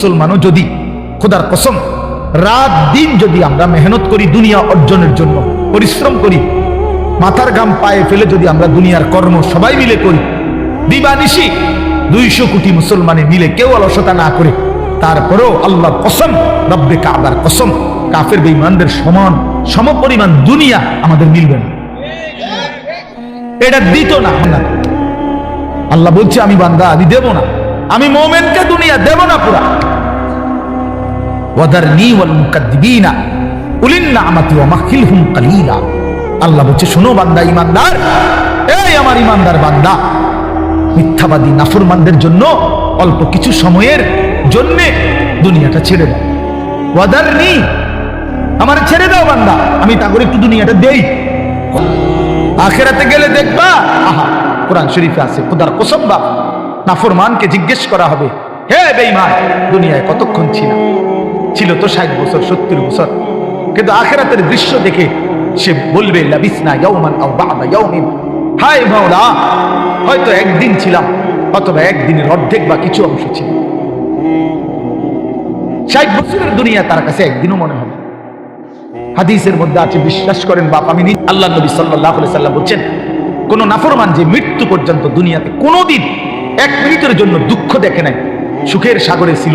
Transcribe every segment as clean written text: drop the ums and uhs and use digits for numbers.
মুসলমানও যদি খোদার কসম রাত দিন যদি আমরা মেহনত করি দুনিয়া অর্জনের জন্য পরিশ্রম করি, মাথার ঘাম পায়ে ফেলে যদি আমরা দুনিয়ার কর্ম সবাই মিলে করি, দিবানিশি 200 কোটি মুসলমানে মিলে কেউ অলসতা না করে, তারপরেও আল্লাহর কসম, রব্বে কাবার কসম, কাফের বেঈমানদের সমান সমপরিমাণ দুনিয়া আমাদের মিলবে না। এটা দিত না আল্লাহ বলছে, আমি বান্দা আমি দেব না, আমি মুমিনকে দুনিয়া দেব না পুরা। ওয়াদারনি ওয়াল মুকাদ্দিবিনা উলিন নি'মাতি ওয়া মাহিলহুম কালিলা। আল্লাহ বলছে, শোনো বান্দা ঈমানদার, এই আমার ঈমানদার বান্দা, মিথ্যাবাদী নাফরমানদের জন্য অল্প কিছু সময়ের জন্য দুনিয়াটা ছেড়ে দাও। ওয়াদারনি, আমার ছেড়ে দাও বান্দা, আমি তাগরে একটু দুনিয়াটা দেই। আখিরাতে গেলে দেখবা, আহা, কোরআন শরীফে আছে, খোদার কসম বাপ, নাফরমানকে জিজ্ঞেস করা হবে, হে বেঈমান, দুনিয়ায় কতক্ষণ ছিল তো 60 বছর 70 বছর, কিন্তু আখিরাতের দৃশ্য দেখে সে বলবে লাবিসনা ইয়াওমান আও বা'দা ইয়াওমিন, হায় মাওলা, হয়তো একদিন ছিলাম অথবা একদিনের অর্ধেক বা কিছু অংশ ছিল। 60 বছরের দুনিয়া তার কাছে একদিনও মনে হবে। হাদিসের মধ্যে আছে, বিশ্বাস করেন বাপ, আমি আল্লাহ নবী সাল্লাল্লাহু আলাইহি সাল্লাম বলছেন, কোন নাফরমান যে মৃত্যু পর্যন্ত দুনিয়াতে কোনোদিন 1 মিনিটের জন্য দুঃখ দেখে নাই, সুখের সাগরে ছিল,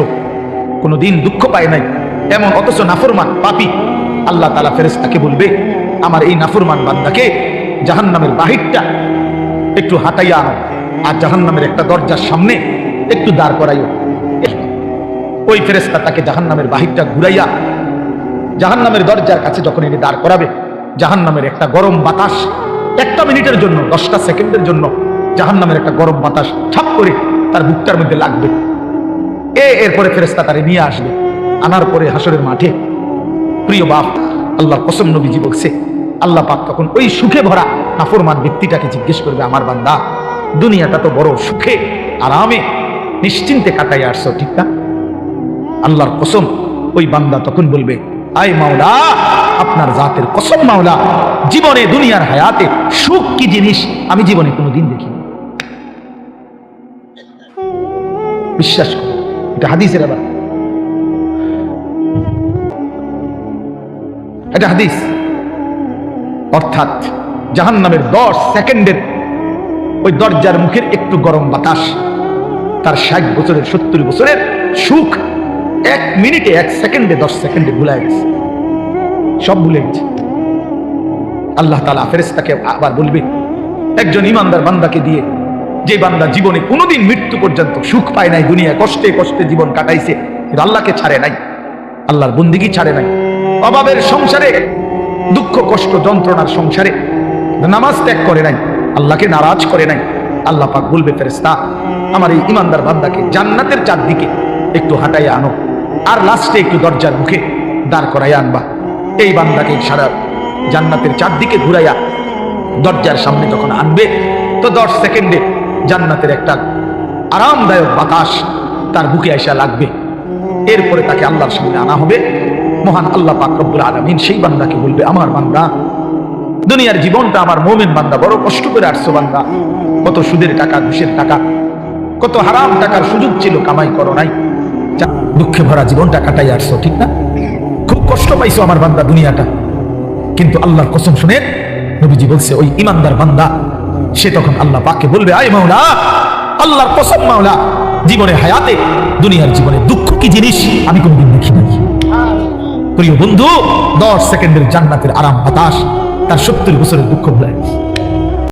কোনোদিন দুঃখ পায় নাই এমন, অথচ নাফরমান পাপী, আল্লাহ তাআলা ফেরেশতাকে বলবে, আমার এই নাফরমান বান্দাকে জাহান্নামের বাহিরটা একটু হাঁটাইয়া আনো, আর জাহান্নামের একটা দরজার সামনে একটু দাঁড় করাইও। ওই ফেরেশতা তাকে জাহান্নামের বাহিরটা ঘুরাইয়া জাহান্নামের দরজার কাছে যখন এনে দাঁড় করাবে, জাহান্নামের একটা গরম বাতাস 1 মিনিটের জন্য, 10টা সেকেন্ডের জন্য জাহান্নামের একটা গরম বাতাস ঠাপ করে তার বুকটার মধ্যে লাগবে। এরপরে ফেরেশতা তারে নিয়ে আসবে, আনার পরে হাসরের মাঠে, প্রিয় বাপ, আল্লাহর কসম নবীজি বলছে, আল্লাহ পাক তখন ওই সুখে ভরা নাফরমান ব্যক্তিটাকে জিজ্ঞেস করবে, আমার বান্দা, দুনিয়াটা তো বড় সুখে আরামে নিশ্চিন্তে কাটাই আসছো, ঠিক না? আল্লাহর কসম, ওই বান্দা তখন বলবে, আয় মাওলা, আপনার জাতের কসম মাওলা, জীবনে দুনিয়ার হায়াতে সুখ কি জিনিস আমি জীবনে কোনোদিন দেখিনি। বিশ্বাস করো, এটা হাদিসের, আবার এটা হাদিস। অর্থাৎ জাহান্নামের 10 সেকেন্ডের ওই দরজার মুখের একটু গরম বাতাস তার 60 বছরের 70 বছরের সুখ 1 মিনিটে 1 সেকেন্ডে 10 সেকেন্ডে ভুলে গেছে, সব ভুলে গেছে। আল্লাহ তাআলা ফেরেশতাকে আবার বলবে, একজন ঈমানদার বান্দাকে দিয়ে, যে বান্দা জীবনে কোনোদিন মৃত্যু পর্যন্ত সুখ পায় নাই, দুনিয়ায় কষ্টে কষ্টে জীবন কাটাইছে, কিন্তু আল্লাহকে ছাড়ে নাই, আল্লাহর বন্দেগী ছাড়ে নাই, অভাবের সংসারে, দুঃখ কষ্ট যন্ত্রণার সংসারে নামাজ ত্যাগ করে নাই, আল্লাহকে নারাজ করে নাই, আল্লাহ পাক বলবে, ফেরেশতা, আমার এই ঈমানদার বান্দাকে জান্নাতের চারদিকে একটু হাঁটাইয়া আনো, আর লাস্টে একটু দরজার মুখে দাঁড় করাইয়া আনবা। এই বান্দাকে সারা জান্নাতের চারদিকে ঘুরাইয়া দরজার সামনে যখন আনবে, তো 10 সেকেন্ডে জান্নাতের একটা আরামদায়ক বাতাস তার বুকে এসে লাগবে। এরপরে তাকে আল্লাহর সামনে আনা হবে। মহান আল্লাহ পাক রব্বুল আলামিন সেই বান্দাকে বলবে, আমার বান্দা, দুনিয়ার জীবনটা আমার মুমিন বান্দা বড় কষ্ট করে আসছো বান্দা, কত সুদের টাকা, ঘুষের টাকা, কত হারাম টাকার সুযোগ ছিল, কামাই করো নাই, দুঃখে ভরা জীবনটা কাটাই আসছো, ঠিক না? খুব কষ্ট পাইছো আমার বান্দা দুনিয়াটা। কিন্তু আল্লাহর কসম শুনে নবীজি বলছে, ওই ঈমানদার বান্দা সে তখন আল্লাহ পাককে বলবে, আয় মাওলা, আল্লাহর কসম মাওলা, জীবনে হায়াতে দুনিয়ার জীবনে দুঃখ কি জিনিস আমি কোনদিন দেখি নাই। প্রিয় বন্ধু, 10 সেকেন্ডের জান্নাতের আরাম বাতাস তার 70 বছরের দুঃখ ভুলে গেছে।